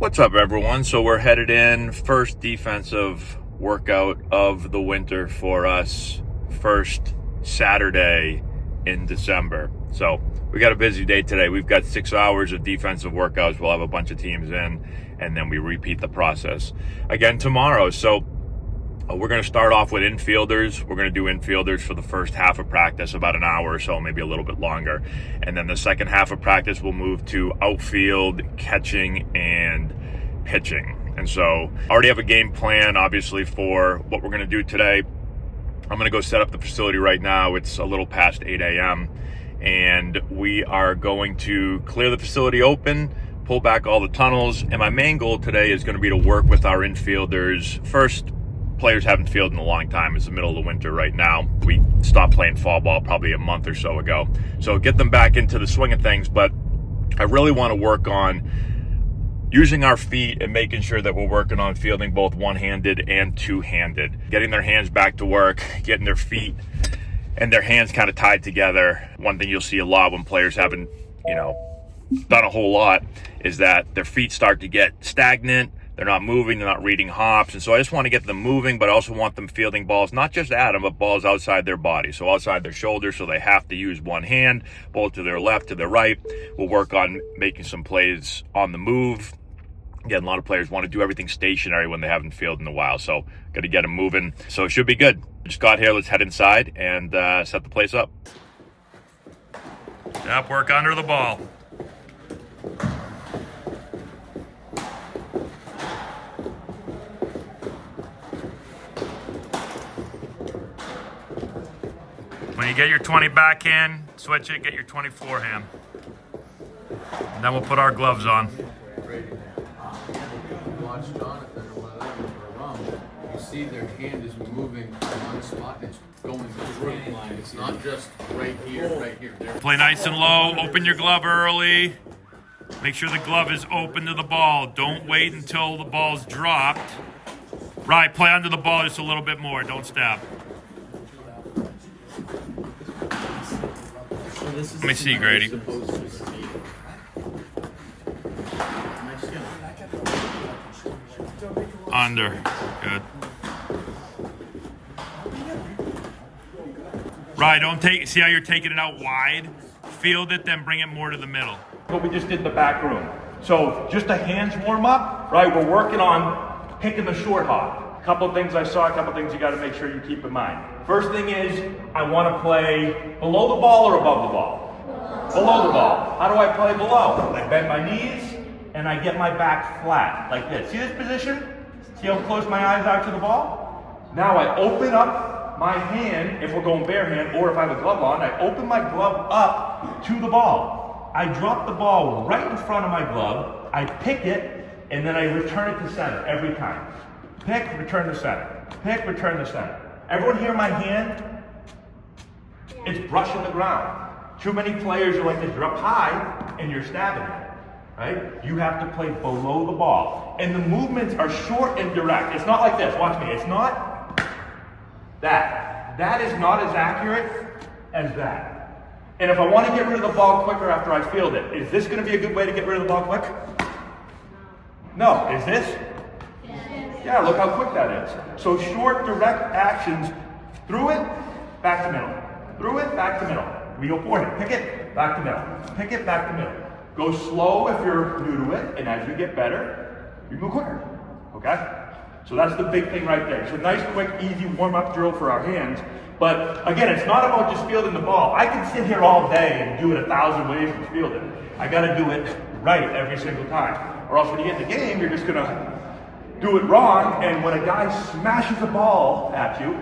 What's up, everyone? So we're headed in, first defensive workout of the winter for us, first Saturday in December. So we got a busy day today. We've got 6 hours of defensive workouts. We'll have a bunch of teams in, and then we repeat the process again tomorrow. So we're going to start off with infielders. We're going to do infielders for the first half of practice, about an hour or so, maybe a little bit longer. And then the second half of practice, we'll move to outfield, catching, and pitching. And so I already have a game plan, obviously, for what we're going to do today. I'm going to go set up the facility right now. It's a little past 8 a.m. And we are going to clear the facility open, pull back all the tunnels. And my main goal today is going to be to work with our infielders. First, players haven't fielded in a long time. It's the middle of the winter right now. We stopped playing fall ball probably a month or so ago. So get them back into the swing of things. But I really want to work on using our feet and making sure that we're working on fielding both one-handed and two-handed. Getting their hands back to work, getting their feet and their hands kind of tied together. One thing you'll see a lot when players haven't, done a whole lot is that their feet start to get stagnant. They're not moving, they're not reading hops. And so I just want to get them moving, but I also want them fielding balls, not just at them, but balls outside their body. So outside their shoulders, so they have to use one hand, both to their left, to their right. We'll work on making some plays on the move. Again, a lot of players want to do everything stationary when they haven't fielded in a while. So got to get them moving. So it should be good. Just got here, let's head inside and set the place up. Yep, work under the ball. When you get your 20 backhand, switch it, get your 20 forehand. And then we'll put our gloves on. Watch Jonathan or one of them or Rum, you see their hand is moving from one spot and it's going through line. It's not just right here, right here. Play nice and low, open your glove early. Make sure the glove is open to the ball. Don't wait until the ball's dropped. Right, play under the ball just a little bit more, don't stab. Let me see, Grady. Under. Good. Right, don't take, see how you're taking it out wide? Field it, then bring it more to the middle. What we just did in the back room. So just a hands warm up, right? We're working on picking the short hop. A couple of things I saw, a couple of things you got to make sure you keep in mind. First thing is, I want to play below the ball or above the ball? Below the ball. How do I play below? I bend my knees and I get my back flat, like this. See this position? See how close my eyes are to the ball? Now I open up my hand, if we're going bare hand, or if I have a glove on, I open my glove up to the ball. I drop the ball right in front of my glove, I pick it, and then I return it to center every time. Pick, return to center. Pick, return to center. Everyone hear my hand? It's brushing the ground. Too many players are like this. You're up high and you're stabbing it, right? You have to play below the ball. And the movements are short and direct. It's not like this. Watch me. It's not that. That is not as accurate as that. And if I want to get rid of the ball quicker after I field it, is this going to be a good way to get rid of the ball quick? No. Is this? Yeah, look how quick that is. So short, direct actions, through it, back to middle. Through it, back to middle. We go forward, pick it, back to middle. Pick it, back to middle. Go slow if you're new to it, and as you get better, you move quicker, okay? So that's the big thing right there. It's a nice, quick, easy warm-up drill for our hands. But again, it's not about just fielding the ball. I can sit here all day and do it 1,000 ways and field it. I gotta do it right every single time. Or else when you get in the game, you're just gonna do it wrong, and when a guy smashes a ball at you,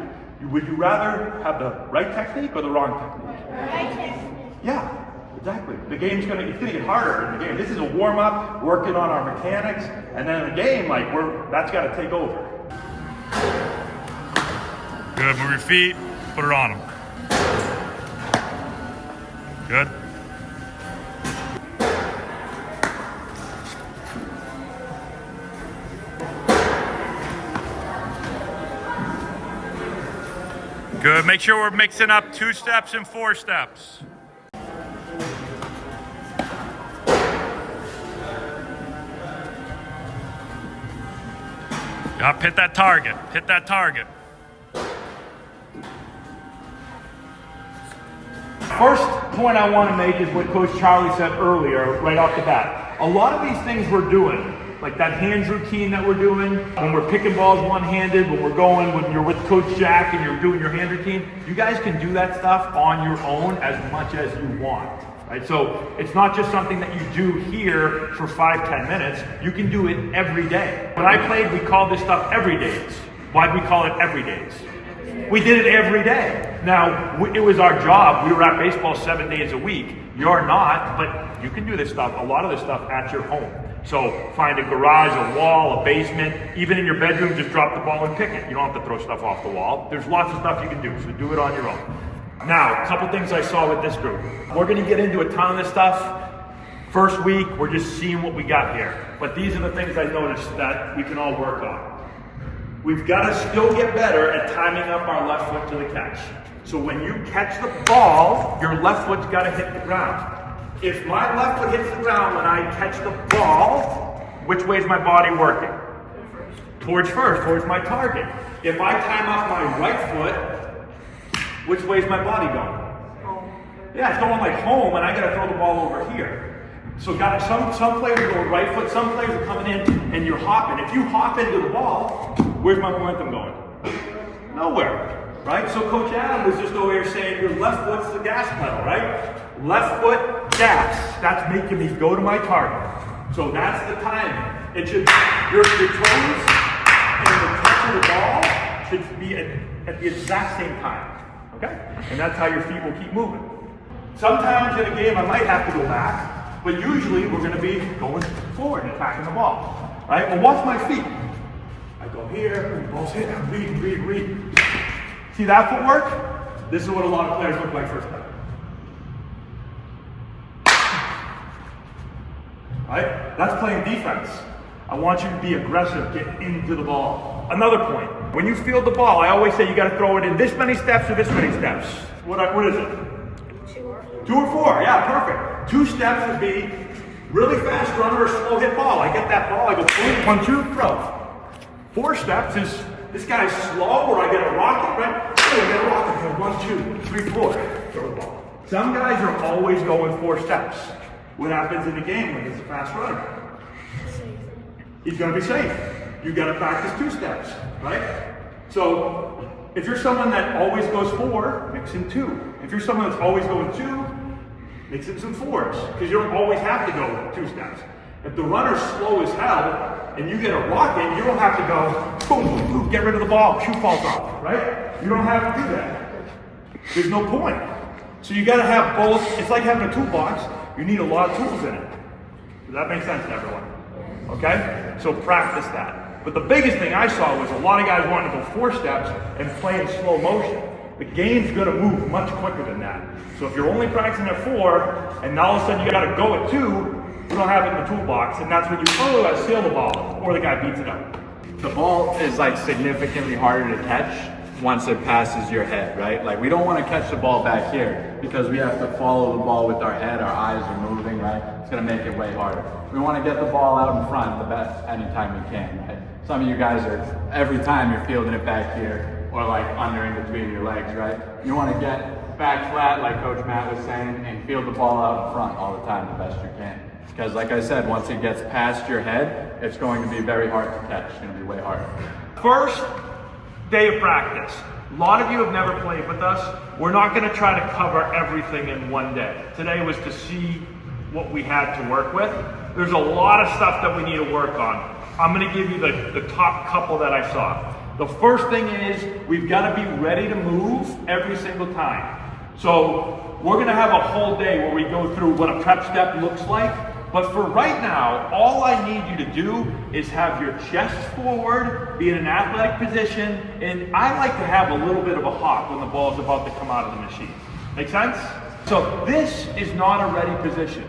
would you rather have the right technique or the wrong technique? Right technique. Yeah, exactly. It's gonna get harder in the game. This is a warm-up, working on our mechanics, and then in the game, that's gotta take over. Good, move your feet, put it on them. Good. Good, make sure we're mixing up 2 steps and 4 steps. Yup, hit that target. Hit that target. First point I want to make is what Coach Charlie said earlier, right off the bat. A lot of these things we're doing, like that hands routine that we're doing, when we're picking balls one-handed, when you're with Coach Jack and you're doing your hand routine, you guys can do that stuff on your own as much as you want. Right? So it's not just something that you do here for 5-10 minutes. You can do it every day. When I played, we called this stuff everydays. Why'd we call it everydays? We did it every day. Now, it was our job. We were at baseball 7 days a week. You're not, but you can do this stuff, a lot of this stuff at your home. So find a garage, a wall, a basement, even in your bedroom, just drop the ball and pick it. You don't have to throw stuff off the wall. There's lots of stuff you can do, so do it on your own. Now, a couple things I saw with this group. We're gonna get into a ton of this stuff. First week, we're just seeing what we got here. But these are the things I noticed that we can all work on. We've gotta still get better at timing up our left foot to the catch. So when you catch the ball, your left foot's gotta hit the ground. If my left foot hits the ground when I catch the ball, which way is my body working? Towards first, towards my target. If I time up my right foot, which way is my body going? Home. Yeah, it's going like home, and I gotta throw the ball over here. So some players are going right foot, some players are coming in and you're hopping. If you hop into the ball, where's my momentum going? Nowhere, right? So Coach Adam was just over here saying your left foot's the gas pedal, right? Left foot, gas. That's making me go to my target. So that's the timing. It should, your toes and the touch of the ball should be at the exact same time. Okay? And that's how your feet will keep moving. Sometimes in a game I might have to go back, but usually we're going to be going forward and attacking the ball. Right? Well, watch my feet. I go here, the ball's hit, read. See that footwork? This is what a lot of players look like first time. Right? That's playing defense. I want you to be aggressive, get into the ball. Another point, when you field the ball, I always say you got to throw it in this many steps or this many steps. What is it? 2 or 4, yeah, perfect. 2 steps would be really fast runner or slow hit ball. I get that ball, I go boom, 1, 2, throw. 4 steps is this guy's slow or I get a rocket, right? Oh, I get a rocket, 1, 2, 3, 4, throw the ball. Some guys are always going 4 steps. What happens in the game when it's a fast runner? He's going to be safe. You got to practice 2 steps, right? So if you're someone that always goes 4, mix in 2. If you're someone that's always going 2, mix in some 4s, because you don't always have to go 2 steps. If the runner's slow as hell and you get a rocket, you don't have to go boom, boom, boom, get rid of the ball, shoe falls off, right? You don't have to do that. There's no point. So you got to have both. It's like having a toolbox. You need a lot of tools in it. Does that make sense to everyone? Okay? So practice that. But the biggest thing I saw was a lot of guys wanting to go 4 steps and play in slow motion. The game's gonna move much quicker than that. So if you're only practicing at 4, and now all of a sudden you gotta go at 2, you don't have it in the toolbox, and that's when you, I steal the ball, or the guy beats it up. The ball is like significantly harder to catch once it passes your head, right? Like we don't want to catch the ball back here because we have to follow the ball with our head, our eyes are moving, right? It's gonna make it way harder. We want to get the ball out in front the best anytime we can, right? Some of you guys are, every time you're fielding it back here or like under in between your legs, right? You want to get back flat like Coach Matt was saying and field the ball out in front all the time the best you can. Because like I said, once it gets past your head, it's going to be very hard to catch. It's going to be way harder. First day of practice. A lot of you have never played with us. We're not going to try to cover everything in one day. Today was to see what we had to work with. There's a lot of stuff that we need to work on. I'm going to give you the top couple that I saw. The first thing is we've got to be ready to move every single time. So we're going to have a whole day where we go through what a prep step looks like. But for right now, all I need you to do is have your chest forward, be in an athletic position, and I like to have a little bit of a hop when the ball is about to come out of the machine. Make sense? So this is not a ready position.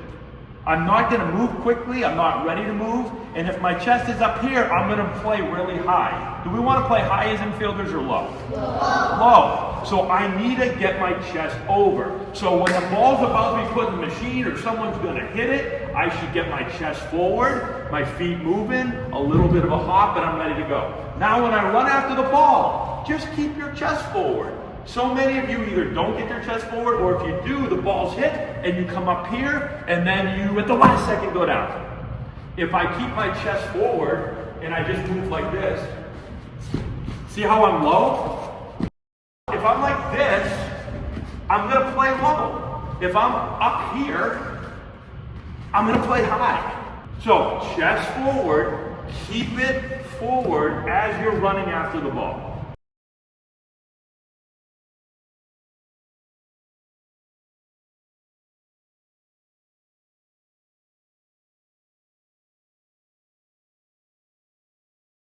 I'm not going to move quickly. I'm not ready to move. And if my chest is up here, I'm gonna play really high. Do we wanna play high as infielders or low? Low. So I need to get my chest over. So when the ball's about to be put in the machine or someone's gonna hit it, I should get my chest forward, my feet moving, a little bit of a hop, and I'm ready to go. Now when I run after the ball, just keep your chest forward. So many of you either don't get your chest forward, or if you do, the ball's hit and you come up here and then you at the last second go down. If I keep my chest forward and I just move like this, see how I'm low? If I'm like this, I'm gonna play low. If I'm up here, I'm gonna play high. So chest forward, keep it forward as you're running after the ball.